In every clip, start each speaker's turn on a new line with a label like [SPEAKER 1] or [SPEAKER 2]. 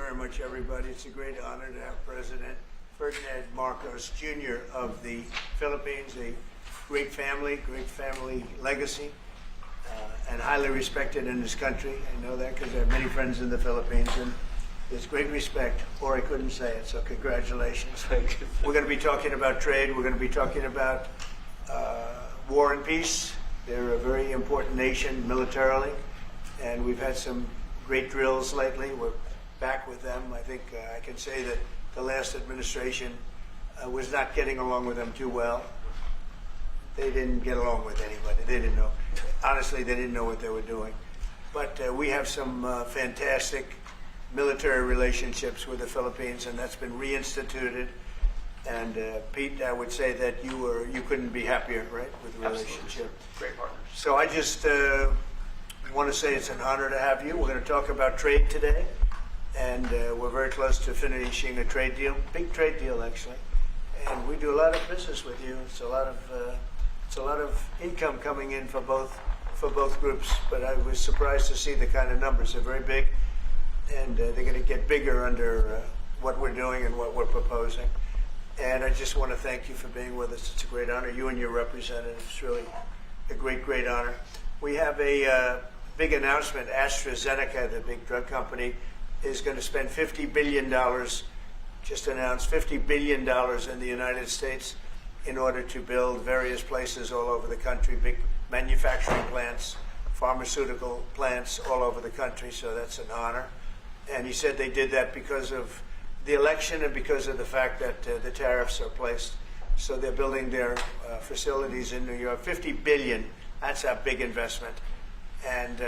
[SPEAKER 1] very much, everybody. It's a great honor to have President Ferdinand Marcos Jr. of the Philippines, a great family legacy, and highly respected in this country. I know that because I have many friends in the Philippines, and there's great respect, or I couldn't say it, so congratulations.
[SPEAKER 2] Thank you.
[SPEAKER 1] We're going to be talking about trade. We're going to be talking about war and peace. They're a very important nation militarily, and we've had some great drills lately. We're back with them. I think I can say that the last administration was not getting along with them too well. They didn't get along with anybody. They didn't know. Honestly, they didn't know what they were doing. But we have some fantastic military relationships with the Philippines, and that's been reinstituted. And Pete, I would say that you couldn't be happier, right, with the relationship.
[SPEAKER 2] Absolutely. Great partners.
[SPEAKER 1] So I just want to say it's an honor to have you. We're going to talk about trade today, and we're very close to finishing a trade deal, big trade deal actually. And we do a lot of business with you. It's a lot of income coming in for both groups. But I was surprised to see the kind of numbers. They're very big, and they're going to get bigger under what we're doing and what we're proposing. And I just want to thank you for being with us. It's a great honor. You and your representative. It's really a great honor. We have a big announcement. AstraZeneca, the big drug company, is going to spend $50 billion, just announced $50 billion in the United States in order to build various places all over the country, big manufacturing plants, pharmaceutical plants all over the country. So that's an honor. And he said they did that because of the election and because of the fact that the tariffs are placed. So they're building their facilities in New York. $50 billion, that's a big investment. And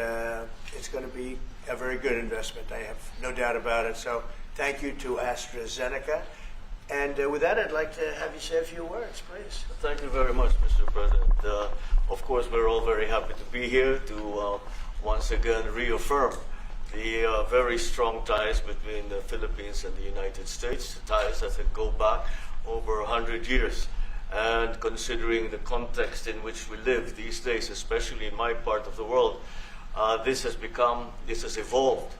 [SPEAKER 1] it's going to be a very good investment. I have no doubt about it. So thank you to AstraZeneca. And with that, I'd like to have you say a few words, please.
[SPEAKER 2] Thank you very much, Mr. President. Of course, we're all very happy to be here to once again reaffirm the very strong ties between the Philippines and the United States, ties that go back over 100 years. And considering the context in which we live these days, especially in my part of the world, this has evolved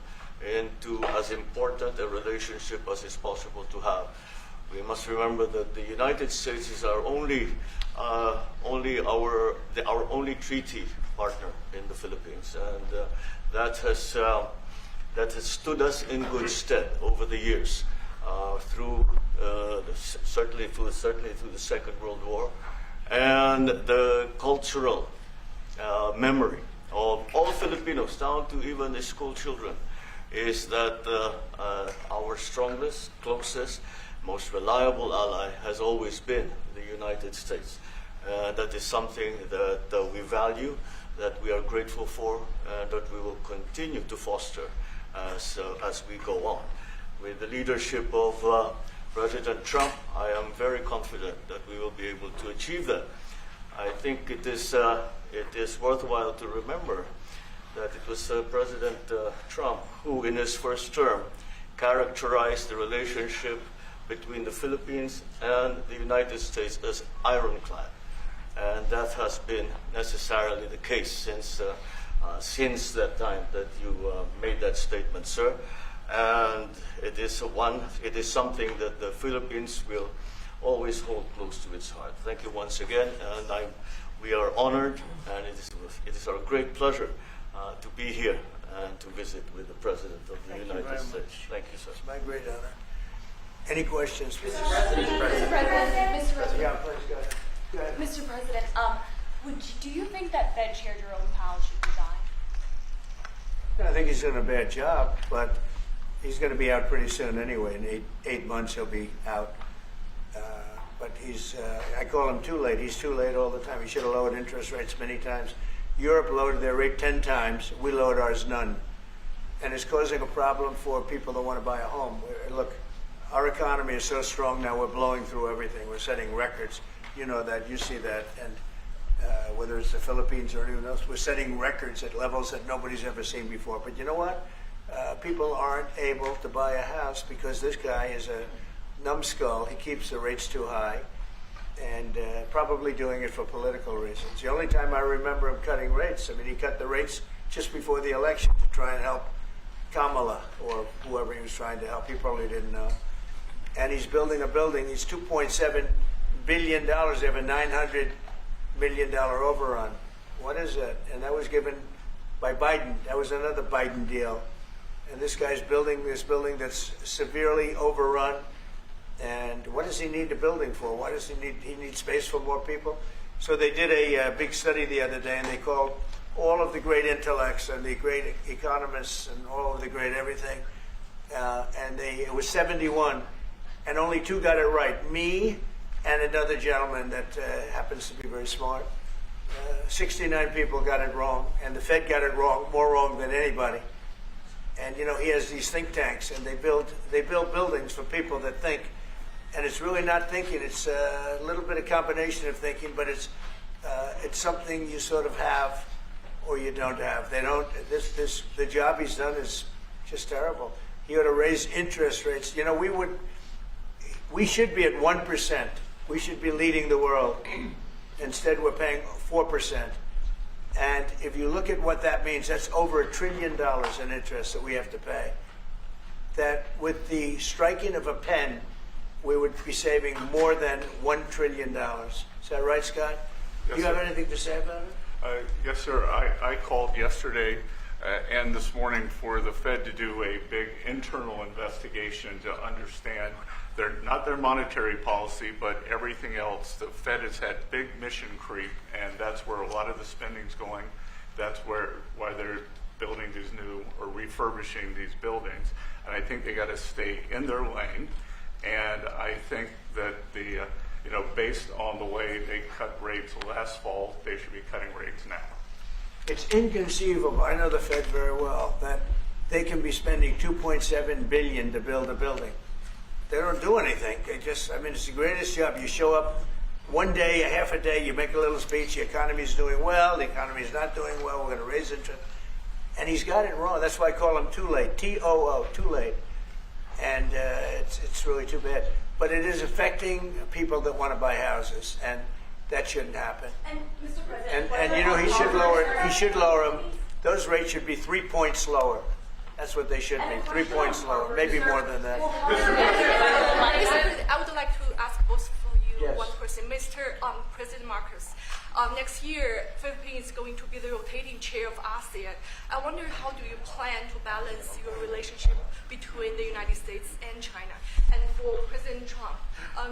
[SPEAKER 2] into as important a relationship as is possible to have. We must remember that the United States is our only treaty partner in the Philippines, and that has stood us in good stead over the years, certainly through the Second World War, and the cultural memory of all Filipinos, down to even the school children, is that our strongest, closest, most reliable ally has always been the United States. That is something that we value, that we are grateful for, and that we will continue to foster as we go on. With the leadership of President Trump, I am very confident that we will be able to achieve that. I think it is worthwhile to remember that it was President Trump who, in his first term, characterized the relationship between the Philippines and the United States as ironclad. And that has been necessarily the case since that time that you made that statement, sir. And it is something that the Philippines will always hold close to its heart. Thank you once again, and we are honored, and it is our great pleasure to be here and to visit with the President of the United States. Thank you, sir.
[SPEAKER 1] It's my great honor. Any questions?
[SPEAKER 3] Mr. President.
[SPEAKER 1] Yeah, please go ahead. Go ahead.
[SPEAKER 3] Mr. President, do you think that Fed Chair Jerome Powell should resign?
[SPEAKER 1] I think he's doing a bad job, but he's going to be out pretty soon anyway. In eight months, he'll be out. But I call him too late. He's too late all the time. He should have lowered interest rates many times. Europe lowered their rate 10 times. We lowered ours none. And it's causing a problem for people that want to buy a home. Look, our economy is so strong now, we're blowing through everything. We're setting records. You know that, you see that. And whether it's the Philippines or anyone else, we're setting records at levels that nobody's ever seen before. But you know what? People aren't able to buy a house because this guy is a numbskull. He keeps the rates too high, and probably doing it for political reasons. The only time I remember him cutting rates, I mean, he cut the rates just before the election to try and help Kamala or whoever he was trying to help. He probably didn't know. And he's building a building. He's $2.7 billion. They have a $900 million overrun. What is that? And that was given by Biden. That was another Biden deal. And this guy's building this building that's severely overrun. And what does he need the building for? Why does he need space for more people? So they did a big study the other day, and they called all of the great intellects and the great economists and all of the great everything. And it was 71, and only 2 got it right. Me and another gentleman that happens to be very smart. 69 people got it wrong, and the Fed got it wrong, more wrong than anybody. And you know, he has these think tanks, and they build buildings for people that think. And it's really not thinking; it's a little bit of combination of thinking, but it's something you sort of have or you don't have. They don't. The job he's done is just terrible. He ought to raise interest rates. You know, we should be at 1%. We should be leading the world. Instead, we're paying 4%. And if you look at what that means, that's over $1 trillion in interest that we have to pay. That with the striking of a pen, we would be saving more than $1 trillion. Is that right, Scott?
[SPEAKER 4] Yes,
[SPEAKER 1] Do you have
[SPEAKER 4] sir.
[SPEAKER 1] anything to say about it?
[SPEAKER 4] Yes, sir. I called yesterday and this morning for the Fed to do a big internal investigation to understand not their monetary policy, but everything else. The Fed has had big mission creep, and that's where a lot of the spending's going. That's why they're building these new or refurbishing these buildings. And I think they got to stay in their lane. And I think that based on the way they cut rates last fall, they should be cutting rates now.
[SPEAKER 1] It's inconceivable, I know the Fed very well, that they can be spending $2.7 billion to build a building. They don't do anything. It's the greatest job. You show up one day, a half a day, you make a little speech, the economy's doing well, the economy's not doing well, we're going to raise interest. And he's got it wrong. That's why I call him too late, T-O-O, too late. And it's really too bad. But it is affecting people that want to buy houses, and that shouldn't happen.
[SPEAKER 3] And Mr. President,
[SPEAKER 1] And you know, he should lower them. Those rates should be 3 points lower. That's what they should be, 3 points lower, maybe more than that.
[SPEAKER 5] Mr. President, I would like to ask both of you
[SPEAKER 1] Yes.
[SPEAKER 5] one question. Mr. President Marcos, next year, Philippines is going to be the rotating chair of ASEAN. I wonder how do you plan to balance your relationship between the United States and China? And for President Trump,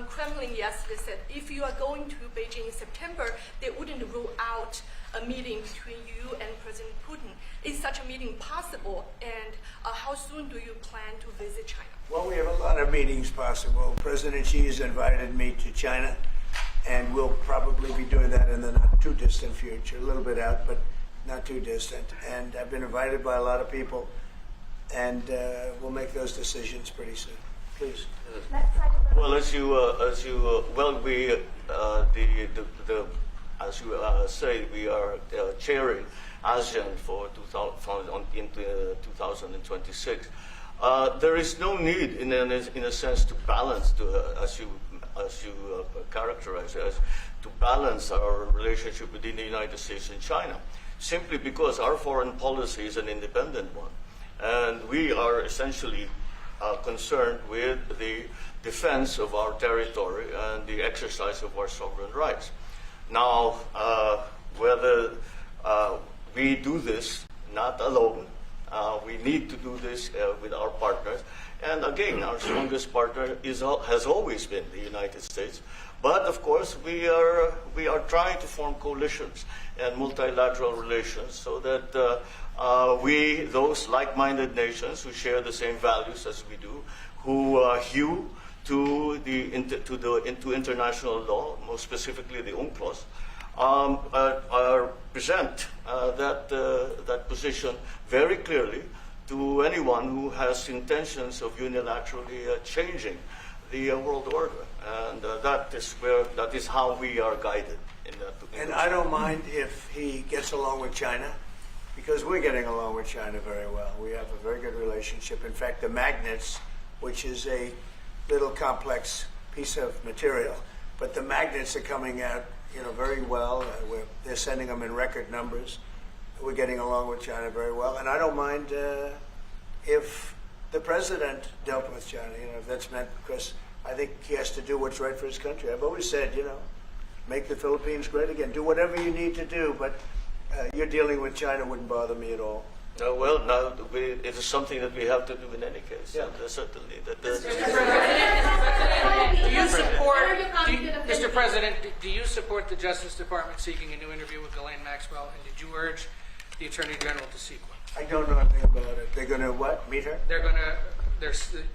[SPEAKER 5] Kremlin yesterday said if you are going to Beijing in September, they wouldn't rule out a meeting between you and President Putin. Is such a meeting possible? And how soon do you plan to visit China?
[SPEAKER 1] Well, we have a lot of meetings possible. President Xi has invited me to China, and we'll probably be doing that in the not too distant future. A little bit out, but not too distant. And I've been invited by a lot of people, and we'll make those decisions pretty soon. Please.
[SPEAKER 2] Well, as you say, we are chairing ASEAN for 2026. There is no need, in a sense, to balance, as you characterize it, to balance our relationship within the United States and China, simply because our foreign policy is an independent one, and we are essentially concerned with the defense of our territory and the exercise of our sovereign rights. Now, whether we do this not alone, we need to do this with our partners. And again, our strongest partner has always been the United States. But of course, we are trying to form coalitions and multilateral relations so that those like-minded nations who share the same values as we do, who hew to international law, most specifically the UNCLOS, present that position very clearly to anyone who has intentions of unilaterally changing the world order, and that is how we are guided in that.
[SPEAKER 1] And I don't mind if he gets along with China, because we're getting along with China very well. We have a very good relationship. In fact, the magnets, which is a little complex piece of material, but the magnets are coming out, very well. They're sending them in record numbers. We're getting along with China very well, and I don't mind if the president dealt with China, if that's meant, because I think he has to do what's right for his country. I've always said, make the Philippines great again. Do whatever you need to do, but you're dealing with China wouldn't bother me at all.
[SPEAKER 2] Well, now it is something that we have to do in any case.
[SPEAKER 1] Yeah.
[SPEAKER 2] And, certainly.
[SPEAKER 6] Mr. President, do you support the Justice Department seeking a new interview with Ghislaine Maxwell, and did you urge the Attorney General to seek one?
[SPEAKER 1] I don't know anything about it. They're going to what? Meet her?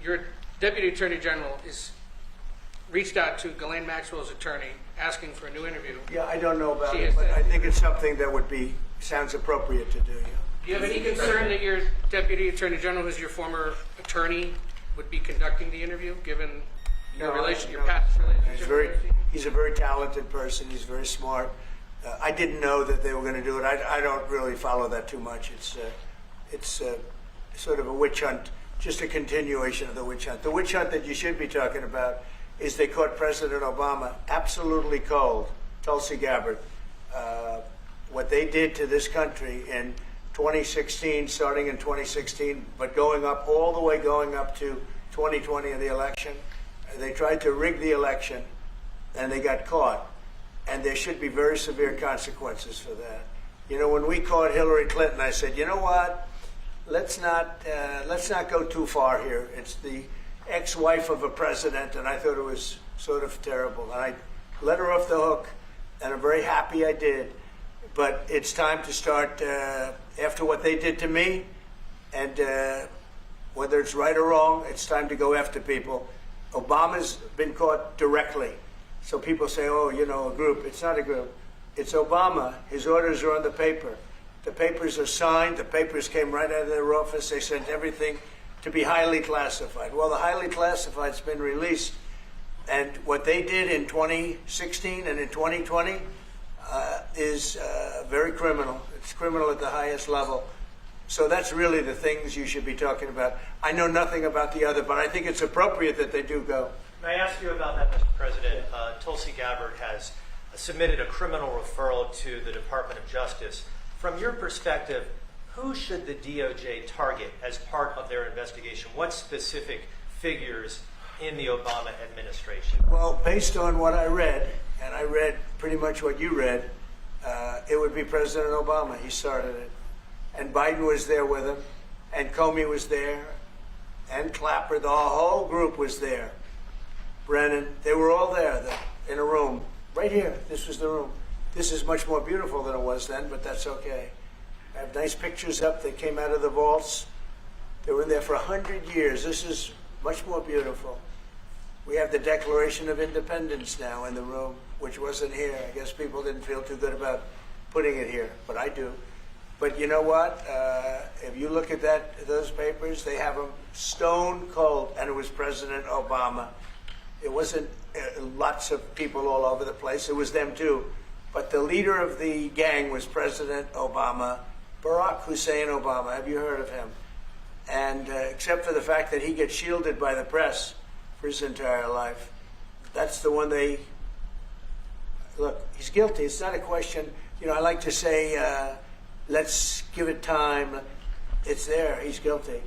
[SPEAKER 6] Your Deputy Attorney General is reached out to Ghislaine Maxwell's attorney asking for a new interview.
[SPEAKER 1] Yeah, I don't know about
[SPEAKER 6] She
[SPEAKER 1] it,
[SPEAKER 6] has
[SPEAKER 1] but
[SPEAKER 6] said-
[SPEAKER 1] I think it's something that sounds appropriate to do. Yeah.
[SPEAKER 6] Do you have any concern that your Deputy Attorney General, who's your former attorney, would be conducting the interview, given your
[SPEAKER 1] No,
[SPEAKER 6] your
[SPEAKER 1] no.
[SPEAKER 6] past relationship?
[SPEAKER 1] He's a very talented person. He's very smart. I didn't know that they were going to do it. I don't really follow that too much. It's sort of a witch hunt, just a continuation of the witch hunt. The witch hunt that you should be talking about is they caught President Obama absolutely cold, Tulsi Gabbard. What they did to this country in 2016, starting in 2016, but going up to 2020 in the election. They tried to rig the election, and they got caught. And there should be very severe consequences for that. When we caught Hillary Clinton, I said, you know what? Let's not go too far here. It's the ex-wife of a president, and I thought it was sort of terrible. And I let her off the hook, and I'm very happy I did. But it's time to start, after what they did to me, and whether it's right or wrong, it's time to go after people. Obama's been caught directly. So people say, a group. It's not a group. It's Obama. His orders are on the paper. The papers are signed. The papers came right out of their office. They sent everything to be highly classified. Well, the highly classified's been released. And what they did in 2016 and in 2020 is very criminal. It's criminal at the highest level. So that's really the things you should be talking about. I know nothing about the other, but I think it's appropriate that they do go.
[SPEAKER 7] May I ask you about that, Mr. President? Tulsi Gabbard has submitted a criminal referral to the Department of Justice. From your perspective, who should the DOJ target as part of their investigation? What specific figures in the Obama administration?
[SPEAKER 1] Well, based on what I read, and I read pretty much what you read, it would be President Obama. He started it. And Biden was there with him, and Comey was there, and Clapper. The whole group was there. Brennan, they were all there in a room. Right here, this was the room. This is much more beautiful than it was then, but that's okay. I have nice pictures up that came out of the vaults. They were in there for 100 years. This is much more beautiful. We have the Declaration of Independence now in the room, which wasn't here. I guess people didn't feel too good about putting it here, but I do. But you know what? If you look at those papers, they have them stone cold, and it was President Obama. It wasn't lots of people all over the place. It was them too. But the leader of the gang was President Obama, Barack Hussein Obama. Have you heard of him? And except for the fact that he gets shielded by the press for his entire life, that's the one they... Look, he's guilty. It's not a question. I like to say, let's give it time. It's there. He's guilty.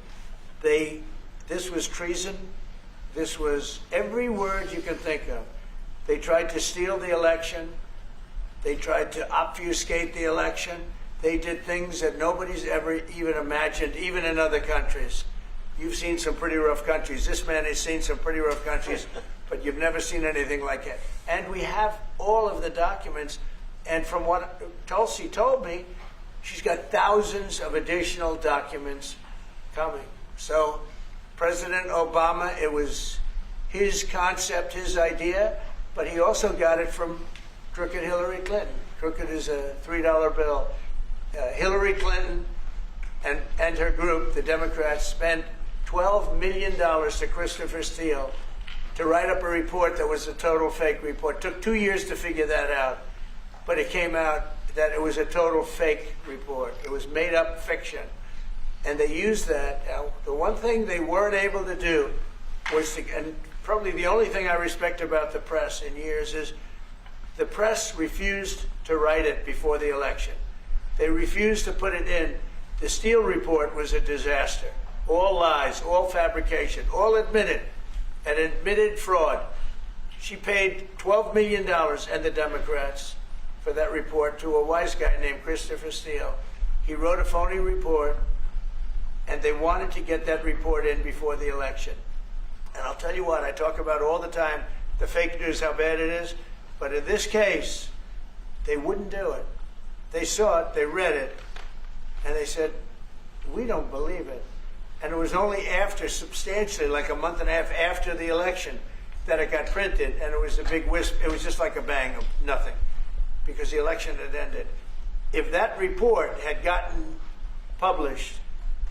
[SPEAKER 1] This was treason. This was every word you can think of. They tried to steal the election. They tried to obfuscate the election. They did things that nobody's ever even imagined, even in other countries. You've seen some pretty rough countries. This man has seen some pretty rough countries, but you've never seen anything like it. And we have all of the documents. And from what Tulsi told me, she's got thousands of additional documents coming. So President Obama, it was his concept, his idea, but he also got it from crooked Hillary Clinton. Crooked is a $3 bill. Hillary Clinton and her group, the Democrats, spent $12 million to Christopher Steele to write up a report that was a total fake report. Took 2 years to figure that out, but it came out that it was a total fake report. It was made up fiction. And they used that. The one thing they weren't able to do was and probably the only thing I respect about the press in years is the press refused to write it before the election. They refused to put it in. The Steele report was a disaster. all lies, all fabrication, all admitted, an admitted fraud. She paid $12 million, and the Democrats, for that report to a wise guy named Christopher Steele. He wrote a phony report, and they wanted to get that report in before the election. And I'll tell you what, I talk about all the time, the fake news, how bad it is. But in this case, they wouldn't do it. They saw it, they read it, and they said, we don't believe it. And it was only after, substantially, like a month and a half after the election, that it got printed, and it was a big wisp. It was just like a bang of nothing, because the election had ended. If that report had gotten published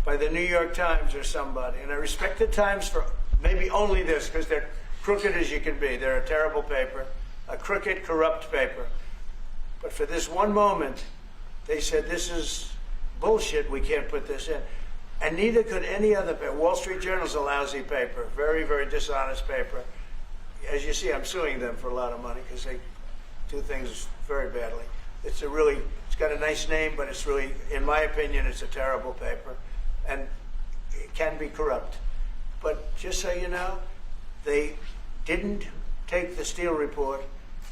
[SPEAKER 1] by the New York Times or somebody, and I respect the Times for maybe only this, because they're crooked as you can be. They're a terrible paper, a crooked, corrupt paper. But for this one moment, they said, this is bullshit, we can't put this in. And neither could any other paper. Wall Street Journal's a lousy paper, very, very dishonest paper. As you see, I'm suing them for a lot of money because they do things very badly. It's got a nice name, but it's really, in my opinion, it's a terrible paper. And it can be corrupt. But just so you know, they didn't take the Steele report.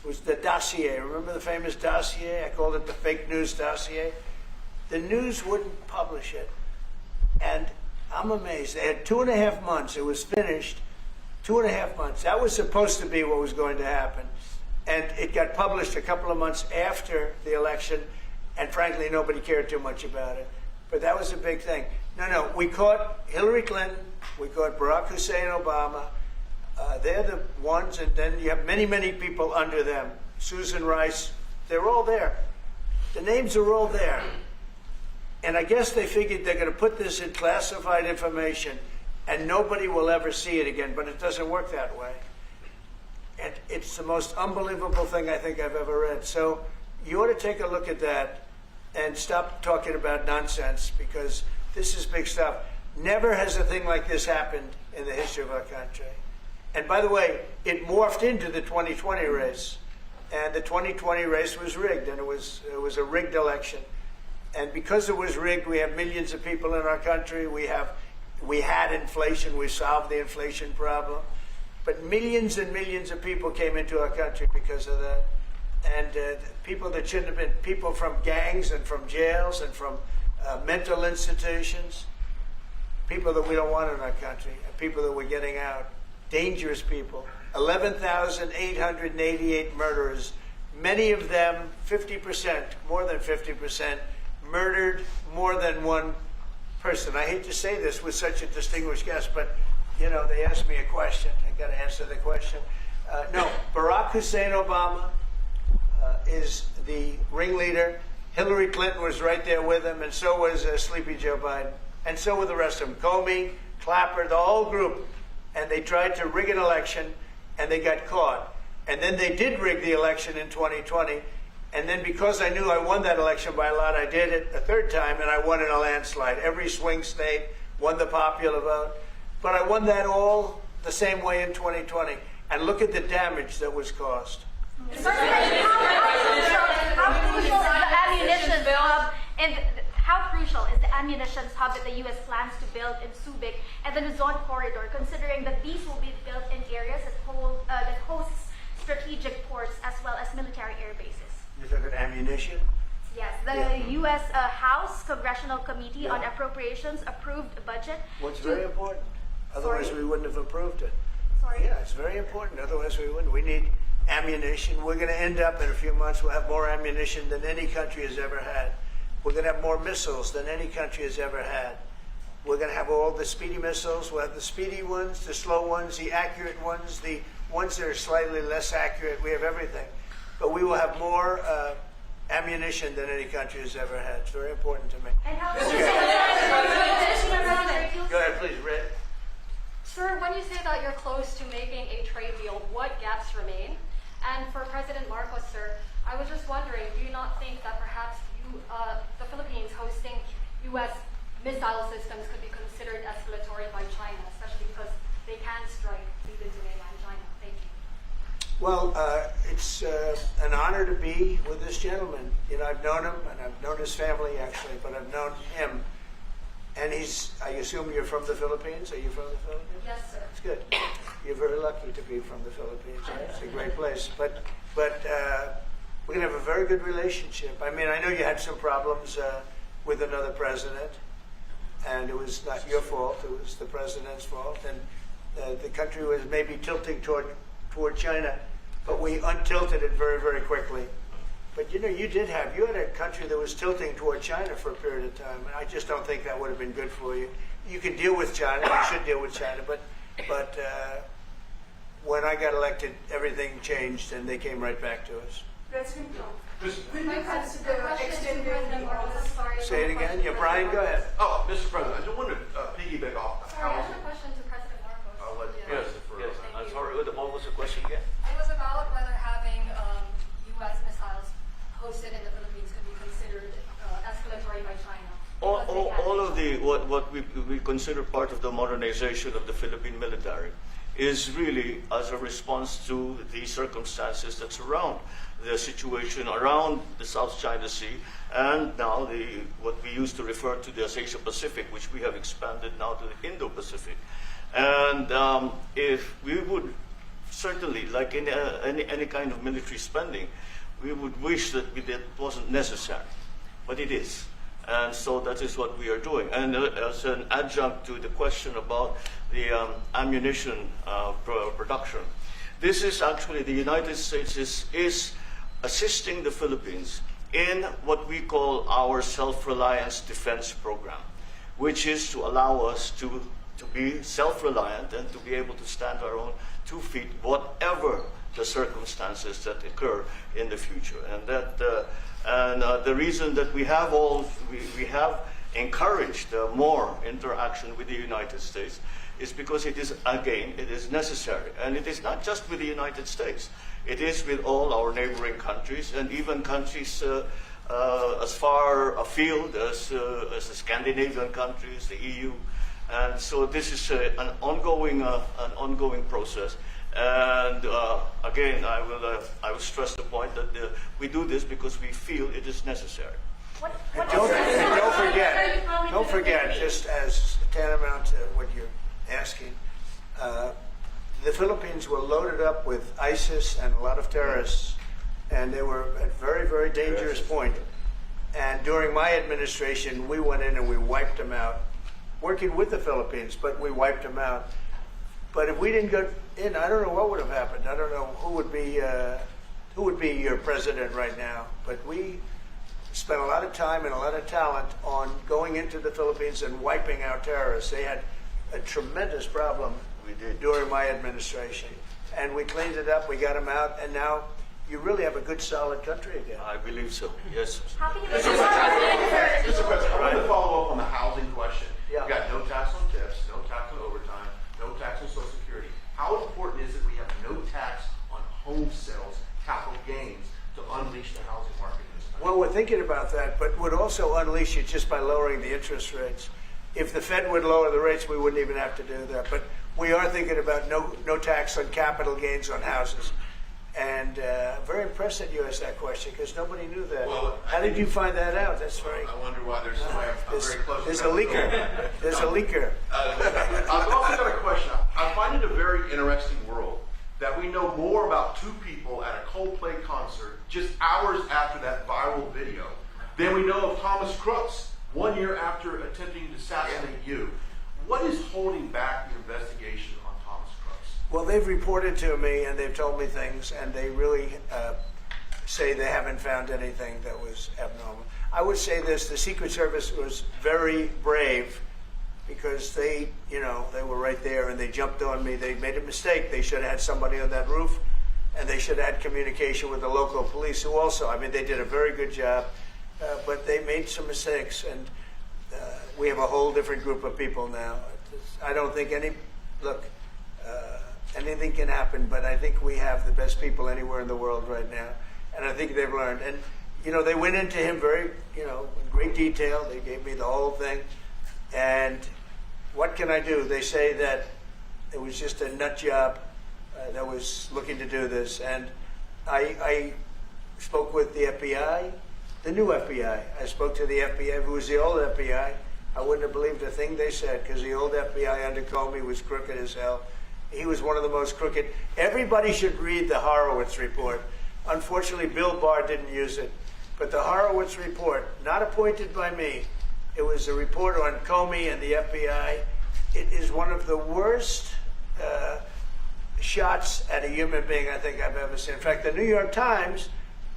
[SPEAKER 1] It was the dossier. Remember the famous dossier? I called it the fake news dossier. The news wouldn't publish it. And I'm amazed. They had 2.5 months. It was finished. 2.5 months. That was supposed to be what was going to happen. And it got published a couple of months after the election. And frankly, nobody cared too much about it. But that was a big thing. No, we caught Hillary Clinton. We caught Barack Hussein Obama. They're the ones, and then you have many, many people under them. Susan Rice, they're all there. The names are all there. And I guess they figured they're going to put this in classified information and nobody will ever see it again, but it doesn't work that way. And it's the most unbelievable thing I think I've ever read. So you ought to take a look at that and stop talking about nonsense, because this is big stuff. Never has a thing like this happened in the history of our country. And by the way, it morphed into the 2020 race. And the 2020 race was rigged, and it was a rigged election. And because it was rigged, we have millions of people in our country. We had inflation. We solved the inflation problem. But millions and millions of people came into our country because of that. And people that shouldn't have been, people from gangs and from jails and from mental institutions, people that we don't want in our country, people that we're getting out, dangerous people. 11,888 murderers, many of them 50%, more than 50%, murdered more than one person. I hate to say this with such a distinguished guest, but you know, they asked me a question. I got to answer the question. No, Barack Hussein Obama is the ringleader. Hillary Clinton was right there with him, and so was Sleepy Joe Biden, and so were the rest of them. Comey, Clapper, the whole group. And they tried to rig an election, and they got caught. And then they did rig the election in 2020. And then because I knew I won that election by a lot, I did it a third time, and I won in a landslide. Every swing state won the popular vote. But I won that all the same way in 2020. And look at the damage that was caused.
[SPEAKER 8] How crucial is the ammunition hub, and how crucial is the ammunition hub that the U.S. plans to build in Subic and the Luzon corridor, considering that these will be built in areas that hosts strategic ports as well as military air bases?
[SPEAKER 1] You're talking ammunition?
[SPEAKER 8] Yes, the U.S. House Congressional Committee on Appropriations approved a budget.
[SPEAKER 1] What's very important. Otherwise, we wouldn't have approved it.
[SPEAKER 8] Sorry?
[SPEAKER 1] Yeah, it's very important. Otherwise, we wouldn't. We need ammunition. We're going to end up in a few months, we'll have more ammunition than any country has ever had. We're going to have more missiles than any country has ever had. We're going to have all the speedy missiles. We'll have the speedy ones, the slow ones, the accurate ones, the ones that are slightly less accurate. We have everything. But we will have more ammunition than any country has ever had. It's very important to me.
[SPEAKER 8] And how
[SPEAKER 1] Go ahead, please, Red.
[SPEAKER 9] Sir, when you say that you're close to making a trade deal, what gaps remain? And for President Marcos, sir, I was just wondering, do you not think that perhaps the Philippines hosting U.S. missile systems could be considered escalatory by China, especially because they can strike even to mainland China? Thank you.
[SPEAKER 1] Well, it's an honor to be with this gentleman. You know, I've known him, and I've known his family, actually, but I've known him. And I assume you're from the Philippines? Are you from the Philippines?
[SPEAKER 9] Yes, sir.
[SPEAKER 1] That's good. You're very lucky to be from the Philippines. Right? It's a great place. But we're going to have a very good relationship. I mean, I know you had some problems with another president, and it was not your fault. It was the president's fault. And the country was maybe tilting toward China, but we untilted it very, very quickly. But you know, you had a country that was tilting toward China for a period of time, and I just don't think that would have been good for you. You can deal with China, you should deal with China, but when I got elected, everything changed, and they came right back to us.
[SPEAKER 10] President Trump, could
[SPEAKER 9] My
[SPEAKER 10] you
[SPEAKER 9] question
[SPEAKER 10] consider
[SPEAKER 9] to
[SPEAKER 10] extending
[SPEAKER 9] President Marcos. Sorry,
[SPEAKER 1] Say it
[SPEAKER 9] my
[SPEAKER 1] again.
[SPEAKER 9] question
[SPEAKER 1] Yeah,
[SPEAKER 9] to
[SPEAKER 1] Brian, go ahead.
[SPEAKER 11] Oh, Mr. President, I just wanted to piggyback off
[SPEAKER 9] Sorry, I have
[SPEAKER 11] housing.
[SPEAKER 9] a question to President Marcos.
[SPEAKER 11] I'll let you
[SPEAKER 2] Yes,
[SPEAKER 11] answer first.
[SPEAKER 2] yes. I'm sorry, what was the question again?
[SPEAKER 9] It was about whether having U.S. missiles hosted in the Philippines could be considered escalatory by China. because they had
[SPEAKER 2] All of
[SPEAKER 9] missiles.
[SPEAKER 2] what we consider part of the modernization of the Philippine military is really as a response to the circumstances that surround the situation around the South China Sea and now what we used to refer to as Asia Pacific, which we have expanded now to the Indo-Pacific. And if we would certainly, like in any kind of military spending, we would wish that it wasn't necessary, but it is. And so that is what we are doing. And as an adjunct to the question about the ammunition production, this is actually the United States is assisting the Philippines in what we call our self-reliance defense program, which is to allow us to be self-reliant and to be able to stand our own 2 feet, whatever the circumstances that occur in the future. And that the reason that we have encouraged more interaction with the United States is because it is necessary. And it is not just with the United States. It is with all our neighboring countries and even countries as far afield as the Scandinavian countries, the EU. And so this is an ongoing process. And again, I will stress the point that we do this because we feel it is necessary.
[SPEAKER 1] And don't forget, just as tantamount to what you're asking, the Philippines were loaded up with ISIS and a lot of terrorists, and they were at a very, very dangerous point. And during my administration, we went in and we wiped them out, working with the Philippines, but we wiped them out. But if we didn't go in, I don't know what would have happened. I don't know who would be your president right now. But we spent a lot of time and a lot of talent on going into the Philippines and wiping out terrorists. They had a tremendous problem during my administration. And we cleaned it up, we got them out, and now you really have a good, solid country again.
[SPEAKER 2] I believe so, yes.
[SPEAKER 8] How can you make
[SPEAKER 11] Mr. President, I wanted to follow up on the housing question.
[SPEAKER 1] Yeah.
[SPEAKER 11] You've got no tax on tips, no tax on overtime, no tax on Social Security. How important is it we have no tax on home sales, capital gains, to unleash the housing market in this country?
[SPEAKER 1] Well, we're thinking about that, but would also unleash it just by lowering the interest rates. If the Fed would lower the rates, we wouldn't even have to do that. But we are thinking about no tax on capital gains on houses. And very impressed that you asked that question because nobody knew that.
[SPEAKER 11] Well,
[SPEAKER 1] How did you find that out? That's very.
[SPEAKER 11] I wonder why there's I'm very close.
[SPEAKER 1] There's a leaker. There's a leaker.
[SPEAKER 11] I've also got a question. I find it a very interesting world that we know more about two people at a Coldplay concert just hours after that viral video than we know of Thomas Crooks 1 year after attempting to assassinate you. What is holding back the investigation on Thomas Crooks?
[SPEAKER 1] Well, they've reported to me and they've told me things, and they really say they haven't found anything that was abnormal. I would say this: the Secret Service was very brave because they were right there and they jumped on me. They made a mistake. They should have had somebody on that roof, and they should have had communication with the local police, who also, they did a very good job, but they made some mistakes, and we have a whole different group of people now. I don't think anything can happen, but I think we have the best people anywhere in the world right now, and I think they've learned. And they went into him very, in great detail. They gave me the whole thing, and what can I do? They say that it was just a nut job that was looking to do this, and I spoke with the FBI, the new FBI. I spoke to the FBI, who was the old FBI, I wouldn't have believed a thing they said, because the old FBI under Comey was crooked as hell. He was one of the most crooked. Everybody should read the Horowitz report. Unfortunately, Bill Barr didn't use it. But the Horowitz report, not appointed by me, it was a report on Comey and the FBI. It is one of the worst shots at a human being I think I've ever seen. In fact, the New York Times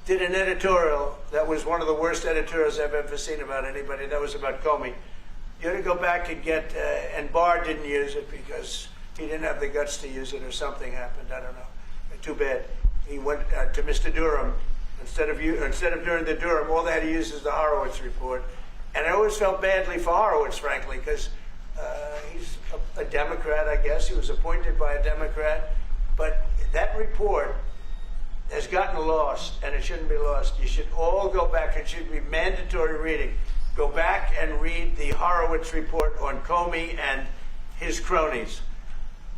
[SPEAKER 1] did an editorial that was one of the worst editorials I've ever seen about anybody. That was about Comey. You ought to go back and get, and Barr didn't use it because he didn't have the guts to use it, or something happened. I don't know. Too bad. He went to Mr. Durham. Instead of doing the Durham, all they had to use is the Horowitz report. And I always felt badly for Horowitz, frankly, because he's a Democrat, I guess. He was appointed by a Democrat. But that report has gotten lost, and it shouldn't be lost. You should all go back. It should be mandatory reading. Go back and read the Horowitz report on Comey and his cronies.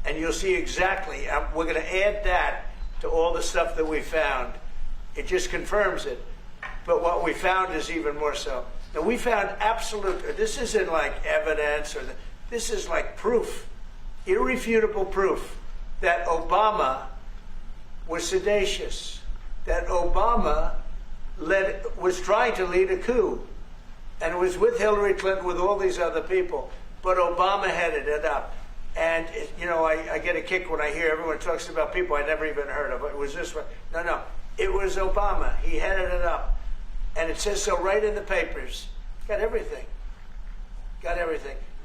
[SPEAKER 1] And you'll see exactly, we're going to add that to all the stuff that we found. It just confirms it. But what we found is even more so. Now, we found absolute, this isn't like evidence, this is like proof, irrefutable proof that Obama was seditious, that Obama was trying to lead a coup, and was with Hillary Clinton, with all these other people, but Obama headed it up. And, I get a kick when I hear everyone talks about people I never even heard of. It was this one. No. It was Obama. He headed it up. And it says so right in the papers. Got everything.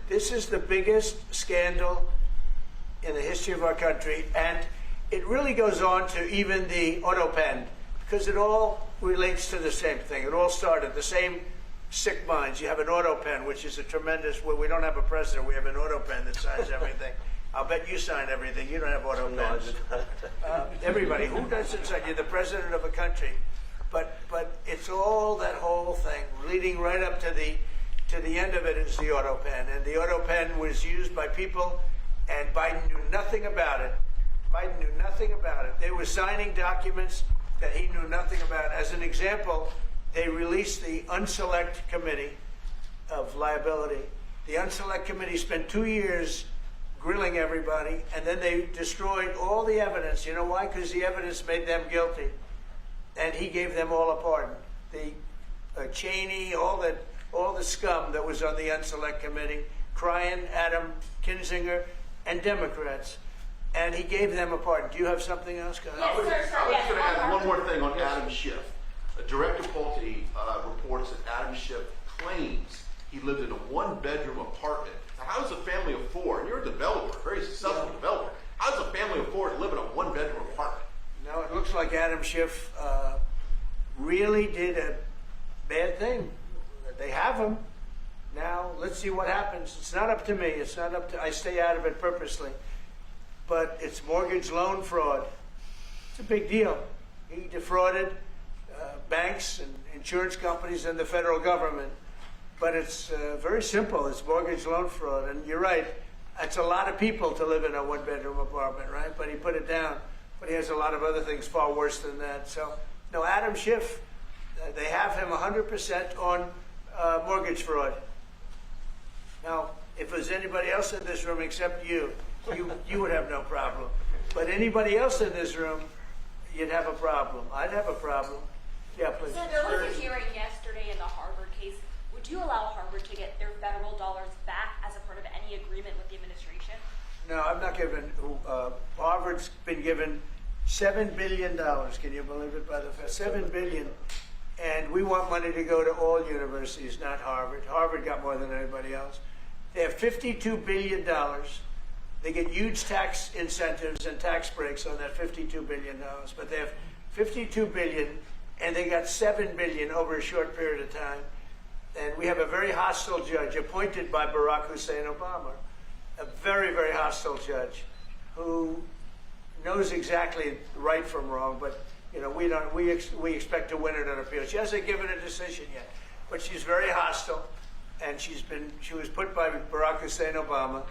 [SPEAKER 1] This is the biggest scandal in the history of our country. And it really goes on to even the auto pen, because it all relates to the same thing. It all started the same sick minds. You have an auto pen, which is a tremendous, well, we don't have a president, we have an auto pen that signs everything. I'll bet you sign everything. You don't have auto pens. Everybody, who doesn't sign? You're the president of a country. But it's all that whole thing, leading right up to the end of it is the auto pen. And the auto pen was used by people, and Biden knew nothing about it. They were signing documents that he knew nothing about. As an example, they released the Unselect Committee of Liability. The Unselect Committee spent 2 years grilling everybody, and then they destroyed all the evidence. You know why? Because the evidence made them guilty, and he gave them all a pardon. The Cheney, all the scum that was on the Unselect Committee, Cryan, Adam Kinzinger, and Democrats, and he gave them a pardon. Do you have something else? Go ahead.
[SPEAKER 11] I was going to add one more thing on Adam Schiff. Director Pulte reports that Adam Schiff claims he lived in a one-bedroom apartment. Now, how does a family of four, and you're a developer, very successful developer, how does a family of four live in a one-bedroom apartment?
[SPEAKER 1] No, it looks like Adam Schiff really did a bad thing. They have him. Now, let's see what happens. It's not up to me. I stay out of it purposely. But it's mortgage loan fraud. It's a big deal. He defrauded banks and insurance companies and the federal government. But it's very simple. It's mortgage loan fraud. And you're right. It's a lot of people to live in a one-bedroom apartment, right? But he put it down. But he has a lot of other things far worse than that. So, no, Adam Schiff, they have him 100% on mortgage fraud. Now, if there's anybody else in this room except you would have no problem. But anybody else in this room, you'd have a problem. I'd have a problem. Yeah, please.
[SPEAKER 3] So there was a hearing yesterday in the Harvard case. Would you allow Harvard to get their federal dollars back as a part of any agreement with the administration?
[SPEAKER 1] No, I'm not giving. Harvard's been given $7 billion. Can you believe it? By the $7 billion, and we want money to go to all universities, not Harvard. Harvard got more than anybody else. They have $52 billion. They get huge tax incentives and tax breaks on that $52 billion. But they have $52 billion, and they got $7 billion over a short period of time. And we have a very hostile judge appointed by Barack Hussein Obama, a very, very hostile judge who knows exactly right from wrong. But we expect to win it on appeal. She hasn't given a decision yet, but she's very hostile, and she was put by Barack Hussein Obama.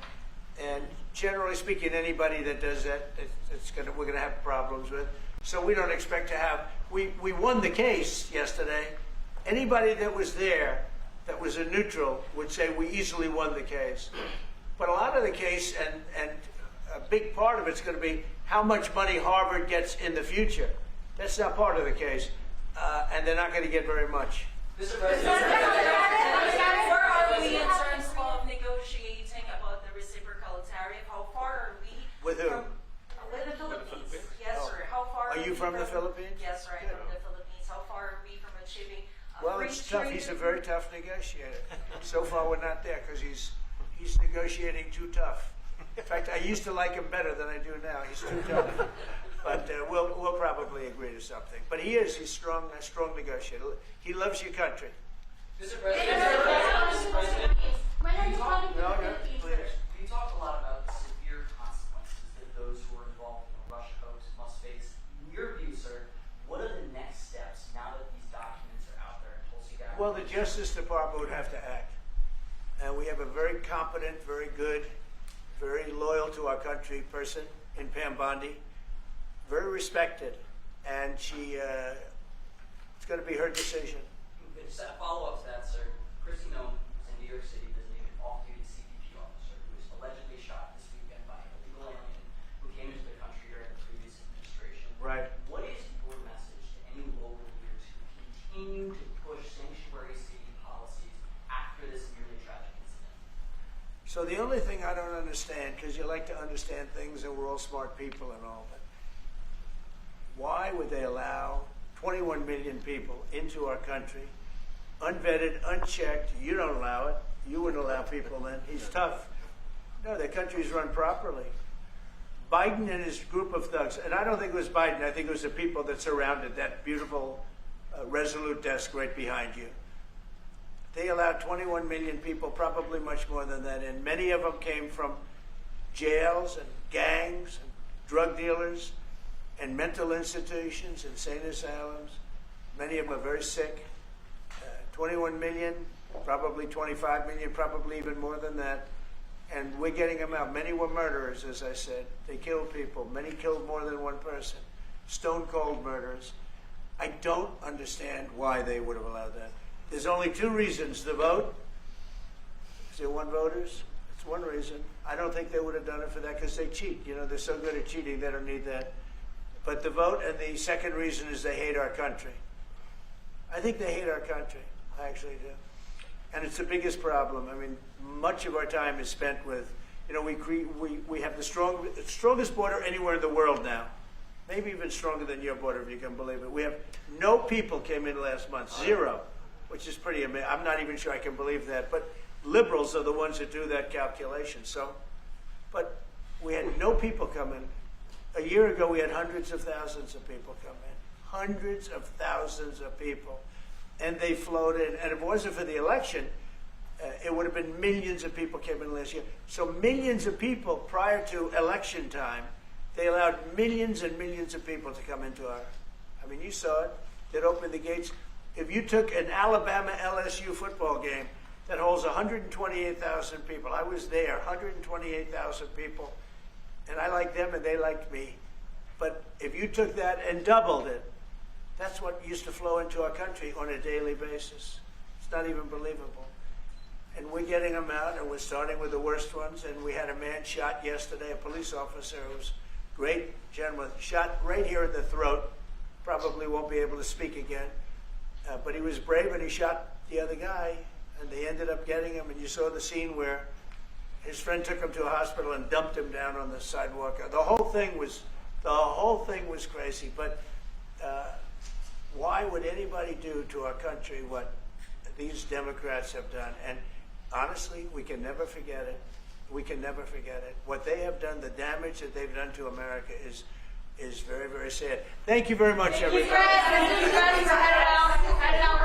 [SPEAKER 1] And generally speaking, anybody that does that, we're going to have problems with. So we don't expect to have. We won the case yesterday. Anybody that was there that was a neutral would say we easily won the case. But a lot of the case, and a big part of it's going to be how much money Harvard gets in the future. That's not part of the case, and they're not going to get very much.
[SPEAKER 12] Mr. President, where are we in terms of negotiating about the reciprocal tariff? How far are we
[SPEAKER 1] With who?
[SPEAKER 12] with the Philippines? Yes, sir. How far
[SPEAKER 1] Are you
[SPEAKER 12] we
[SPEAKER 1] from the Philippines?
[SPEAKER 12] Yes, sir. I'm
[SPEAKER 1] Good.
[SPEAKER 12] from the Philippines. How far are we from achieving
[SPEAKER 1] Well,
[SPEAKER 12] free
[SPEAKER 1] it's tough.
[SPEAKER 12] trade
[SPEAKER 1] He's a
[SPEAKER 12] agreement?
[SPEAKER 1] very tough negotiator. So far, we're not there because he's negotiating too tough. In fact, I used to like him better than I do now. He's too tough. But we'll probably agree to something. But he's strong, a strong negotiator. He loves your country.
[SPEAKER 12] Mr.
[SPEAKER 8] When
[SPEAKER 12] President,
[SPEAKER 8] are you coming to
[SPEAKER 1] No,
[SPEAKER 8] the
[SPEAKER 1] no,
[SPEAKER 8] Philippines,
[SPEAKER 1] please.
[SPEAKER 8] sir?
[SPEAKER 10] You talk a lot about the severe consequences that those who are involved in the Russia hoax must face. In your view, sir, what are the next steps now that these documents are out there? Tulsi Gabbard?
[SPEAKER 1] Well, the Justice Department would have to act. And we have a very competent, very good, very loyal to our country person in Pam Bondi, very respected. And it's going to be her decision.
[SPEAKER 10] Just a follow-up to that, sir. Christy Nome is in New York City visiting an off-duty CBP officer who was allegedly shot this weekend by an illegal alien who came into the country during the previous administration.
[SPEAKER 1] Right.
[SPEAKER 10] What is your message to any local leaders who continue to push sanctuary city policies after this nearly tragic incident?
[SPEAKER 1] So the only thing I don't understand, because you like to understand things and we're all smart people and all, but why would they allow 21 million people into our country, unvetted, unchecked? You don't allow it. You wouldn't allow people then. He's tough. No, the country's run properly. Biden and his group of thugs, and I don't think it was Biden, I think it was the people that surrounded that beautiful Resolute desk right behind you. They allowed 21 million people, probably much more than that, and many of them came from jails and gangs and drug dealers and mental institutions, insane asylums. Many of them are very sick. 21 million, probably 25 million, probably even more than that. And we're getting them out. Many were murderers, as I said. They killed people. Many killed more than one person. Stone cold murderers. I don't understand why they would have allowed that. There's only two reasons. The vote. Is there one voters? It's one reason. I don't think they would have done it for that because they cheat. You know, they're so good at cheating, they don't need that. But the vote, and the second reason is they hate our country. I think they hate our country. I actually do. And it's the biggest problem. I mean, much of our time is spent with, you know, we have the strongest border anywhere in the world now. Maybe even stronger than your border, if you can believe it. We have no people came in last month, zero, which is pretty amazing. I'm not even sure I can believe that. But liberals are the ones that do that calculation. So, but we had no people come in. A year ago, we had hundreds of thousands of people come in. Hundreds of thousands of people. And they flowed in. And if it wasn't for the election, it would have been millions of people came in last year. So millions of people prior to election time, they allowed millions and millions of people to come into our, I mean, you saw it. They'd open the gates. If you took an Alabama-LSU football game that holds 128,000 people, I was there, 128,000 people, and I liked them and they liked me. But if you took that and doubled it, that's what used to flow into our country on a daily basis. It's not even believable. And we're getting them out, and we're starting with the worst ones. And we had a man shot yesterday, a police officer who was a great gentleman, shot right here in the throat. Probably won't be able to speak again. But he was brave, and he shot the other guy, and they ended up getting him. And you saw the scene where his friend took him to a hospital and dumped him down on the sidewalk. The whole thing was crazy. But why would anybody do to our country what these Democrats have done? And honestly, we can never forget it. We can never forget it. What they have done, the damage that they've done to America is very, very sad. Thank you very much, everybody.
[SPEAKER 8] Thank you, Fred. Thank you, Fred. Head out.